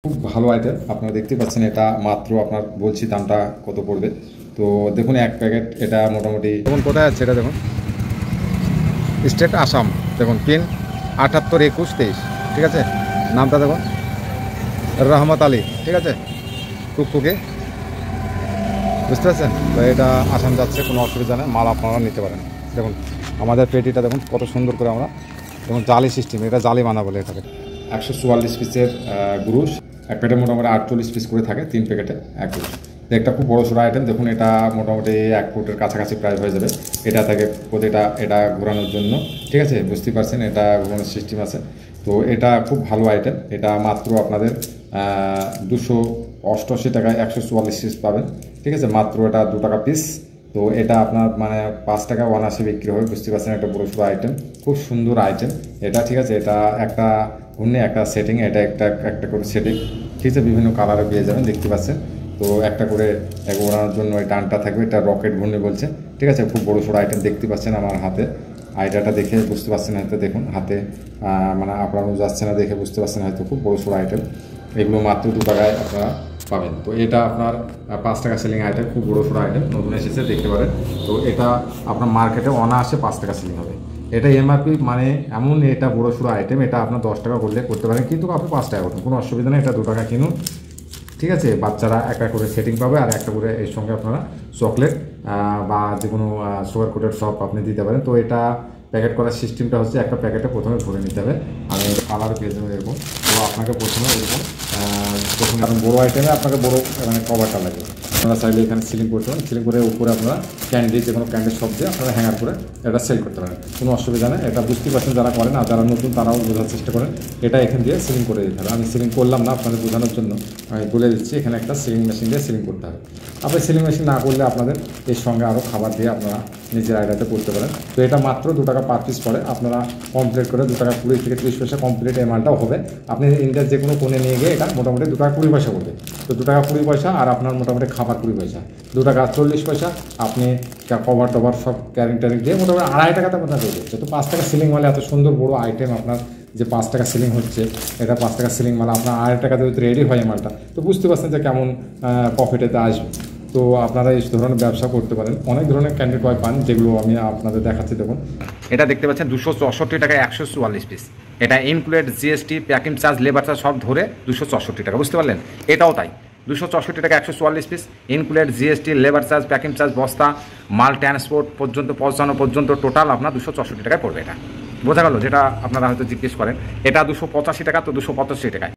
খুব ভালো আইটেম আপনারা দেখতে পাচ্ছেন। এটা মাত্র আপনার বলছি দামটা কত পড়বে। তো দেখুন এক প্যাকেট এটা মোটামুটি দেখুন কোথায় আছে এটা দেখুন, স্টেট আসাম, দেখুন পিন 782123, ঠিক আছে। নামটা দেখুন রহমত আলী, ঠিক আছে, টুকটুকে, বুঝতে পারছেন। তো এটা আসাম যাচ্ছে, কোনো অসুবিধা নেই, মাল আপনারা নিতে পারেন। দেখুন আমাদের পেটিটা দেখুন কত সুন্দর করে আমরা দেখুন জালি সিস্টেম, এটা জালি বানা বলে এটাকে। 144 পিসের গুরুশ, এক প্যাকেটে মোটামুটি 48 পিস করে থাকে, 3 প্যাকেটে 1 গুরুশ। একটা খুব বড় সড়ো আইটেম, দেখুন এটা মোটামুটি 1 ফুটের কাছাকাছি প্রাইস হয়ে যাবে। এটা থাকে প্রতিটা এটা ঘোরানোর জন্য, ঠিক আছে, বুঝতেই পারছেন এটা ঘোরানোর সিস্টেম আছে। তো এটা খুব ভালো আইটেম, এটা মাত্র আপনাদের 288 টাকায় 144 পিস পাবেন, ঠিক আছে, মাত্র এটা 2 টাকা পিস। তো এটা আপনার মানে 5 টাকা অনায়াসে বিক্রি হবে, বুঝতে পারছেন। একটা বড় সড়ো আইটেম, খুব সুন্দর আইটেম এটা, ঠিক আছে। এটা একটা ঘূর্ণে একটা সেটিং, এটা একটা একটা করে সেটিং, ঠিক আছে, বিভিন্ন কালারে পেয়ে যাবেন, দেখতে পাচ্ছেন। তো একটা করে ওড়ানোর জন্য এই ডানটা থাকবে, এটা রকেট ঘূর্ণি বলছে, ঠিক আছে। খুব বড় সড়ো আইটেম, দেখতে পাচ্ছেন আমার হাতে আইডিয়াটা দেখে বুঝতে পারছেন হয়তো, দেখুন হাতে মানে আপনারও যাচ্ছে না দেখে বুঝতে পারছেন হয়তো, খুব বড় সড়ো আইটেম। এগুলো মাত্র 2 টাকায় আপনারা পাবেন। তো এটা আপনার 5 টাকা সেলিং আইটেম, খুব বড় সড়ো আইটেম, নতুন এসেছে, দেখতে পারেন। তো এটা আপনার মার্কেটে অনায়াসে 5 টাকা সেলিং হবে। এটা এমআরপি মানে এমন, এটা বড় সড়ো আইটেম, এটা আপনার 10 টাকা করলে করতে পারেন, কিন্তু আপনি 5 টাকা করবেন, কোনো অসুবিধা নেই। এটা 2 টাকা কিনুন, ঠিক আছে। বাচ্চারা একটা করে সেটিং পাবে, আর একটা করে এর সঙ্গে আপনারা চকলেট বা যে কোনো সুগার কোটেড সব আপনি দিতে পারেন। তো এটা প্যাকেট করার সিস্টেমটা হচ্ছে, একটা প্যাকেটে প্রথমে ভরে নিতে হবে, আমি কালার পেয়ে যাবেন এরকম। তো আপনাকে প্রথমে এরকম প্রথমে কারণ বড়ো আইটেমে আপনাকে বড়ো মানে কভারটা লাগবে। আপনারা চাইলে এখানে সিলিং করতে পারেন, সিলিং করে উপরে আপনারা ক্যান্ডি, যে কোনো ক্যান্ডির সব দিয়ে আপনারা হ্যাঙ্গার করে এটা সেল করতে পারেন, কোনো অসুবিধা নেই। এটা বুঝতেই পারছেন যারা করেন, আর যারা নতুন তারাও বোঝার চেষ্টা করেন। এটা এখান দিয়ে সিলিং করে দিতে হবে, আমি সিলিং করলাম না, আপনাদের বোঝানোর জন্য আমি বলে দিচ্ছি। এখানে একটা সিলিং মেশিন দিয়ে সিলিং করতে হবে। আপনি সিলিং মেশিন না করলে আপনাদের এর সঙ্গে আরও খাবার দিয়ে আপনারা নিজের আইডিয়াতে করতে পারেন। তো এটা মাত্র 2 টাকা পার পিস পড়ে, আপনারা কমপ্লিট করে 2 টাকা 20 থেকে 30 পয়সা কমপ্লিট এমাউন্টটাও হবে। আপনি ইন্ডিয়ার যে কোনো কোণে নিয়ে গিয়ে এটা মোটামুটি 2 টাকা 20 পয়সা করবে। তো 2 টাকা 20 পয়সা, আর আপনার মোটামুটি খাবার 20 পয়সা, 2 টাকা 40 পয়সা। আপনি কভার টভার সব ক্যারিং ট্যারিং দিয়ে মোটামুটি 2.5 টাকাতে আপনার হয়ে যাচ্ছে। তো 5 টাকা সিলিং মালে এত সুন্দর বড়ো আইটেম আপনার যে 5 টাকা সিলিং হচ্ছে, এটা 5 টাকা সিলিং মাল আপনার 2.5 টাকাতে যদি রেডি হয় মালটা, তো বুঝতে পারছেন যে কেমন প্রফিটেতে আসবে। তো আপনারা এই ধরনের ব্যবসা করতে পারেন। অনেক ধরনের ক্যান্ডি টয় পান, যেগুলো আমি আপনাদের দেখাচ্ছি। দেখুন এটা দেখতে পাচ্ছেন 264 টাকায় 144 পিস। এটা included GST, packing charge, labour charge সব ধরে 264 টাকা, বুঝতে পারলেন। এটাও তাই, 264 টাকা 144 piece, included GST, labour charge, packing charge, বস্তা, মাল ট্রান্সপোর্ট পর্যন্ত পৌঁছানো পর্যন্ত টোটাল আপনার 264 টাকায় পড়বে। এটা বোঝা গেল, যেটা আপনারা হয়তো জিজ্ঞেস করেন। এটা 285 টাকা, তো 285 টাকায়।